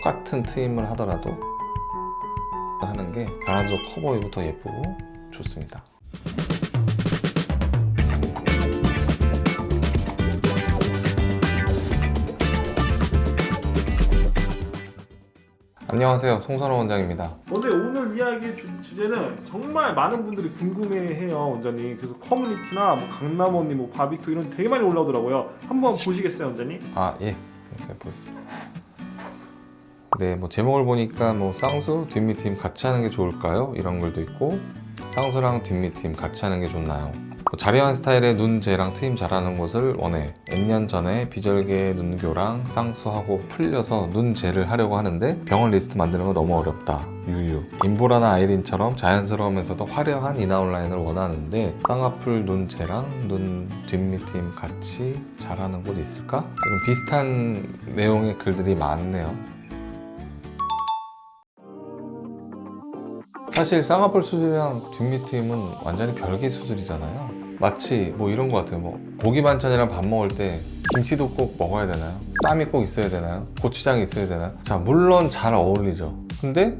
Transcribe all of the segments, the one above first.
똑같은 트임을 하더라도 하는 게 변화도 커 보이고 더 예쁘고 좋습니다. 안녕하세요, 송선호 원장입니다. 오늘 이야기의 주제는 정말 많은 분들이 궁금해해요, 원장님. 그래서 커뮤니티나 뭐 강남언니, 뭐 바비토 이런 되게 많이 올라오더라고요. 한번 보시겠어요, 원장님? 예, 이렇게 보겠습니다. 네, 뭐 제목을 보니까 뭐 쌍수, 뒷밑팀 같이 하는 게 좋을까요? 이런 글도 있고, 쌍수랑 뒷밑팀 같이 하는 게 좋나요? 자리한 스타일의 눈재랑 트임 잘하는 곳을 원해. N년 전에 비절개 눈교랑 쌍수하고 풀려서 눈재를 하려고 하는데 병원 리스트 만드는 거 너무 어렵다. 유유. 임보라나 아이린처럼 자연스러우면서도 화려한 이나올 라인을 원하는데 쌍꺼풀 눈재랑 눈 뒷밑팀 같이 잘하는 곳 있을까? 이런 비슷한 내용의 글들이 많네요. 사실 쌍꺼풀 수술이랑 뒷밑팀은 완전히 별개 수술이잖아요. 마치 뭐 이런 거 같아요. 뭐 고기 반찬이랑 밥 먹을 때 김치도 꼭 먹어야 되나요? 쌈이 꼭 있어야 되나요? 고추장이 있어야 되나요? 자, 물론 잘 어울리죠. 근데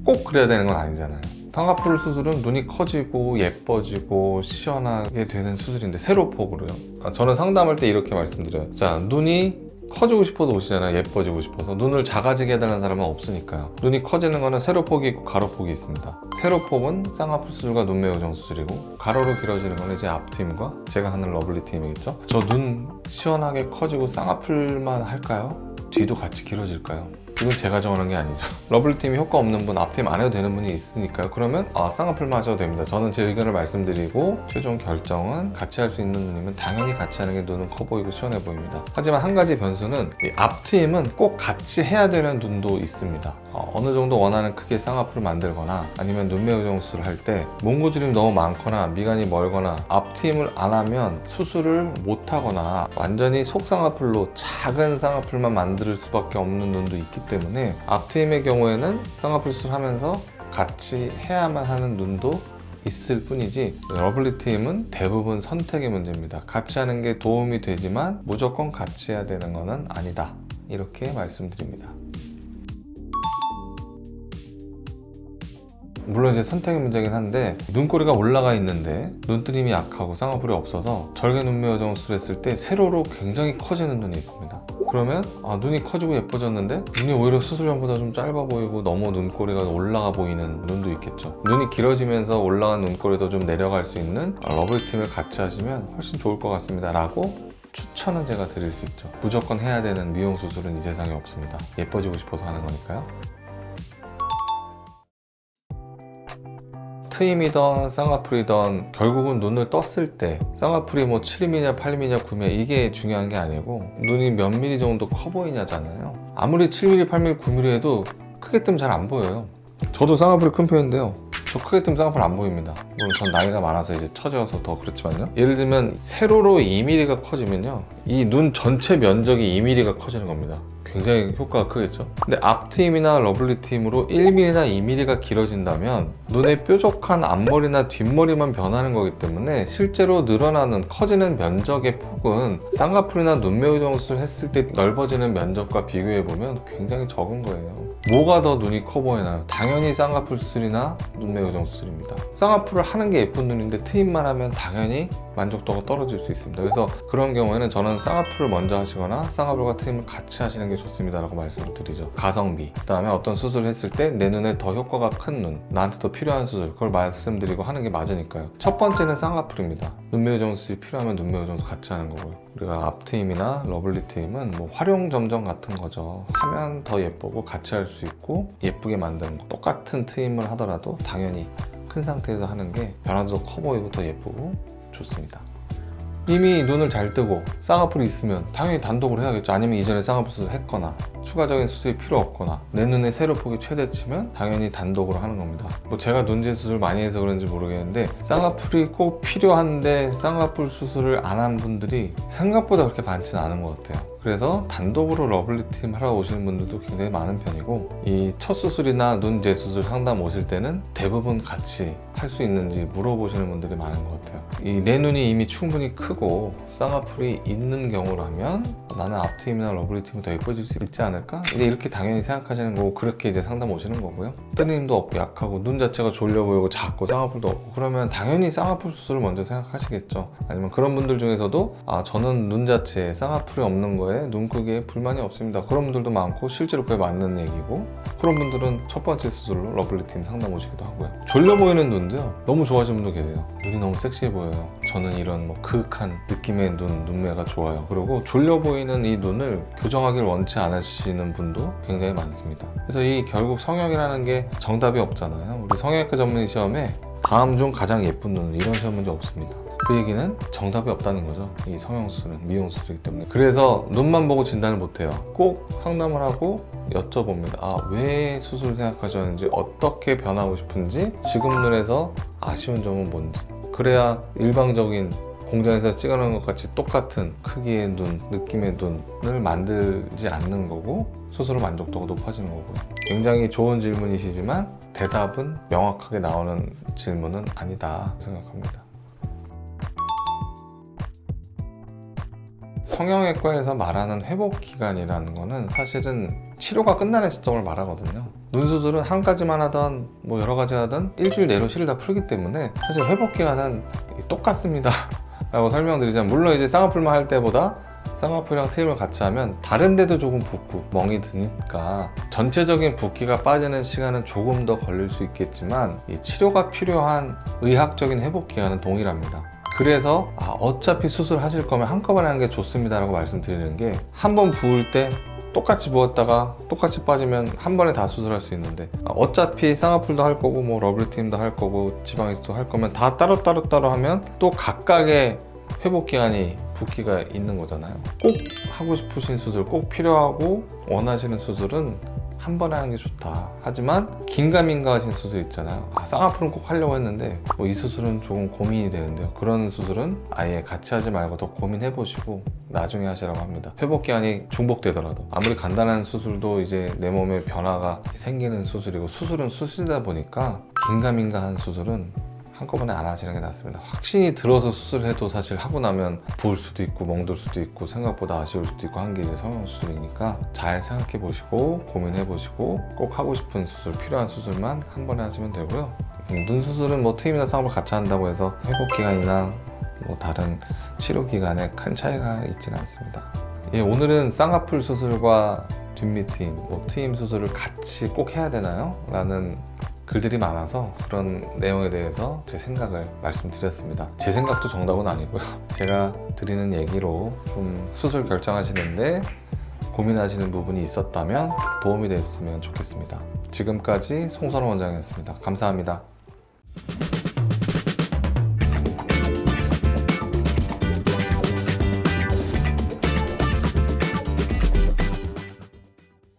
꼭 그래야 되는 건 아니잖아요. 쌍꺼풀 수술은 눈이 커지고 예뻐지고 시원하게 되는 수술인데 세로폭으로요. 저는 상담할 때 이렇게 말씀드려요. 자, 눈이 커지고 싶어서 오시잖아요. 예뻐지고 싶어서. 눈을 작아지게 해달라는 사람은 없으니까요. 눈이 커지는 거는 세로폭이 있고 가로폭이 있습니다. 세로폭은 쌍꺼풀 수술과 눈매교정 수술이고, 가로로 길어지는 거는 이제 앞트임과 제가 하는 러블리 팀이겠죠. 저 눈 시원하게 커지고 쌍꺼풀만 할까요? 뒤도 같이 길어질까요? 이건 제가 정하는 게 아니죠. 러블팀이 효과 없는 분, 앞팀 안 해도 되는 분이 있으니까요. 그러면 쌍꺼풀만 하셔도 됩니다. 저는 제 의견을 말씀드리고 최종 결정은 같이 할 수 있는 눈이면 당연히 같이 하는 게 눈은 커 보이고 시원해 보입니다. 하지만 한 가지 변수는 이 앞팀은 꼭 같이 해야 되는 눈도 있습니다. 어느 정도 원하는 크기의 쌍꺼풀을 만들거나 아니면 눈매교정 수술을 할 때 몽고주름이 너무 많거나 미간이 멀거나 앞팀을 안 하면 수술을 못 하거나 완전히 속쌍꺼풀로 작은 쌍꺼풀만 만들 수밖에 없는 눈도 있기 때문에 앞트임의 경우에는 쌍꺼풀 수술하면서 같이 해야만 하는 눈도 있을 뿐이지, 러블리 팀은 대부분 선택의 문제입니다. 같이 하는 게 도움이 되지만 무조건 같이 해야 되는 것은 아니다, 이렇게 말씀드립니다. 물론 이제 선택의 문제긴 한데, 눈꼬리가 올라가 있는데 눈뜨림이 약하고 쌍꺼풀이 없어서 절개 눈매교정 수술했을 때 세로로 굉장히 커지는 눈이 있습니다. 그러면 눈이 커지고 예뻐졌는데 눈이 오히려 수술 전보다 좀 짧아 보이고 너무 눈꼬리가 올라가 보이는 눈도 있겠죠. 눈이 길어지면서 올라간 눈꼬리도 좀 내려갈 수 있는 러블팀을 같이 하시면 훨씬 좋을 것 같습니다 라고 추천은 제가 드릴 수 있죠. 무조건 해야 되는 미용 수술은 이 세상에 없습니다. 예뻐지고 싶어서 하는 거니까요. 트임이던 쌍꺼풀이던 결국은 눈을 떴을 때 쌍꺼풀이 뭐 7mm냐 8mm냐 9mm 이게 중요한 게 아니고 눈이 몇 mm 정도 커 보이냐잖아요. 아무리 7mm, 8mm, 9mm 해도 크게 뜨면 잘 안 보여요. 저도 쌍꺼풀이 큰 편인데요, 저 크게 뜨면 쌍꺼풀 안 보입니다. 물론 전 나이가 많아서 이제 처져서 더 그렇지만요. 예를 들면 세로로 2mm가 커지면요, 이 눈 전체 면적이 2mm가 커지는 겁니다. 굉장히 효과가 크겠죠. 근데 앞트임이나 러블리 팀으로 1mm나 2mm가 길어진다면 눈의 뾰족한 앞머리나 뒷머리만 변하는 거기 때문에 실제로 늘어나는 커지는 면적의 폭은 쌍꺼풀이나 눈매교정 수술 했을 때 넓어지는 면적과 비교해보면 굉장히 적은 거예요. 뭐가 더 눈이 커 보이나요? 당연히 쌍꺼풀 수술이나 눈매교정 수술입니다. 쌍꺼풀을 하는 게 예쁜 눈인데 트임만 하면 당연히 만족도가 떨어질 수 있습니다. 그래서 그런 경우에는 저는 쌍꺼풀을 먼저 하시거나 쌍꺼풀과 트임을 같이 하시는 게 좋습니다 라고 말씀을 드리죠. 가성비, 그 다음에 어떤 수술을 했을 때 내 눈에 더 효과가 큰 눈, 나한테 더 필요한 수술, 그걸 말씀드리고 하는 게 맞으니까요. 첫 번째는 쌍꺼풀입니다. 눈매교정 수술이 필요하면 눈매교정 수술 같이 하는 거고요. 우리가 앞트임이나 러블리 트임은 뭐 활용점정 같은 거죠. 하면 더 예쁘고 같이 할 수 있고 예쁘게 만드는 거. 똑같은 트임을 하더라도 당연히 큰 상태에서 하는 게 변화도 커 보이고 더 예쁘고 좋습니다. 이미 눈을 잘 뜨고 쌍꺼풀이 있으면 당연히 단독으로 해야겠죠. 아니면 이전에 쌍꺼풀 수술 했거나 추가적인 수술이 필요 없거나 내 눈의 세로폭이 최대치면 당연히 단독으로 하는 겁니다. 뭐 제가 눈재 수술 많이 해서 그런지 모르겠는데 쌍꺼풀이 꼭 필요한데 쌍꺼풀 수술을 안 한 분들이 생각보다 그렇게 많지는 않은 것 같아요. 그래서 단독으로 러블리 팀 하러 오시는 분들도 굉장히 많은 편이고, 이 첫 수술이나 눈 재수술 상담 오실 때는 대부분 같이 할 수 있는지 물어보시는 분들이 많은 것 같아요. 내 눈이 이미 충분히 크고 쌍꺼풀이 있는 경우라면 나는 앞트임이나 러블리팀이 더 예뻐질 수 있지 않을까? 이제 이렇게 당연히 생각하시는 거고 그렇게 이제 상담 오시는 거고요. 뜨림도 없고 약하고 눈 자체가 졸려 보이고 작고 쌍꺼풀도 없고 그러면 당연히 쌍꺼풀 수술을 먼저 생각하시겠죠. 아니면 그런 분들 중에서도 저는 눈 자체에 쌍꺼풀이 없는 거에 눈 크기에 불만이 없습니다. 그런 분들도 많고 실제로 그게 맞는 얘기고 그런 분들은 첫 번째 수술로 러블리팀 상담 오시기도 하고요. 졸려 보이는 눈도요. 너무 좋아하시는 분도 계세요. 눈이 너무 섹시해 보여요. 저는 이런 뭐 그윽한 느낌의 눈매가 좋아요. 그리고 졸려 보이는 이 눈을 교정하기를 원치 않으시는 분도 굉장히 많습니다. 그래서 이 결국 성형이라는 게 정답이 없잖아요. 우리 성형외과 전문 시험에 다음 중 가장 예쁜 눈 이런 시험 문제 없습니다. 그 얘기는 정답이 없다는 거죠. 이 성형수술은 미용수술이기 때문에. 그래서 눈만 보고 진단을 못해요. 꼭 상담을 하고 여쭤봅니다. 왜 수술 생각하셨는지, 어떻게 변하고 싶은지, 지금 눈에서 아쉬운 점은 뭔지. 그래야 일방적인 공장에서 찍어놓은 것 같이 똑같은 크기의 눈, 느낌의 눈을 만들지 않는 거고 스스로 만족도가 높아지는 거고요. 굉장히 좋은 질문이시지만 대답은 명확하게 나오는 질문은 아니다 생각합니다. 성형외과에서 말하는 회복기간이라는 거는 사실은 치료가 끝나는 시점을 말하거든요. 눈 수술은 한 가지만 하던 뭐 여러 가지 하던 일주일 내로 실을 다 풀기 때문에 사실 회복기간은 똑같습니다 라고 설명드리자면, 물론 이제 쌍꺼풀만 할 때보다 쌍꺼풀이랑 트임을 같이 하면 다른 데도 조금 붓고 멍이 드니까 전체적인 붓기가 빠지는 시간은 조금 더 걸릴 수 있겠지만 이 치료가 필요한 의학적인 회복기간은 동일합니다. 그래서 어차피 수술하실 거면 한꺼번에 하는 게 좋습니다 라고 말씀드리는 게, 한 번 부을 때 똑같이 부었다가 똑같이 빠지면 한 번에 다 수술할 수 있는데, 어차피 쌍꺼풀도 할 거고 뭐 러블리팀도 할 거고 지방 이식도 할 거면 다 따로 하면 또 각각의 회복기간이 붓기가 있는 거잖아요. 꼭 하고 싶으신 수술, 꼭 필요하고 원하시는 수술은 한 번에 하는 게 좋다. 하지만 긴가민가 하신 수술 있잖아요. 쌍꺼풀은 꼭 하려고 했는데 이 수술은 조금 고민이 되는데요. 그런 수술은 아예 같이 하지 말고 더 고민해 보시고 나중에 하시라고 합니다. 회복기간이 중복되더라도. 아무리 간단한 수술도 이제 내 몸에 변화가 생기는 수술이고, 수술은 수술이다 보니까 긴가민가한 수술은 한꺼번에 안 하시는 게 낫습니다. 확신이 들어서 수술해도 사실 하고 나면 부을 수도 있고 멍들 수도 있고 생각보다 아쉬울 수도 있고 한 게 이제 성형수술이니까 잘 생각해 보시고 고민해 보시고 꼭 하고 싶은 수술, 필요한 수술만 한 번에 하시면 되고요. 눈 수술은 뭐 트임이나 쌍꺼풀 같이 한다고 해서 회복기간이나 뭐 다른 치료기간에 큰 차이가 있지는 않습니다. 오늘은 쌍꺼풀 수술과 뒷밑트임, 트임 수술을 같이 꼭 해야 되나요? 라는 글들이 많아서 그런 내용에 대해서 제 생각을 말씀드렸습니다. 제 생각도 정답은 아니고요. 제가 드리는 얘기로 좀 수술 결정하시는데 고민하시는 부분이 있었다면 도움이 됐으면 좋겠습니다. 지금까지 송선호 원장이었습니다. 감사합니다.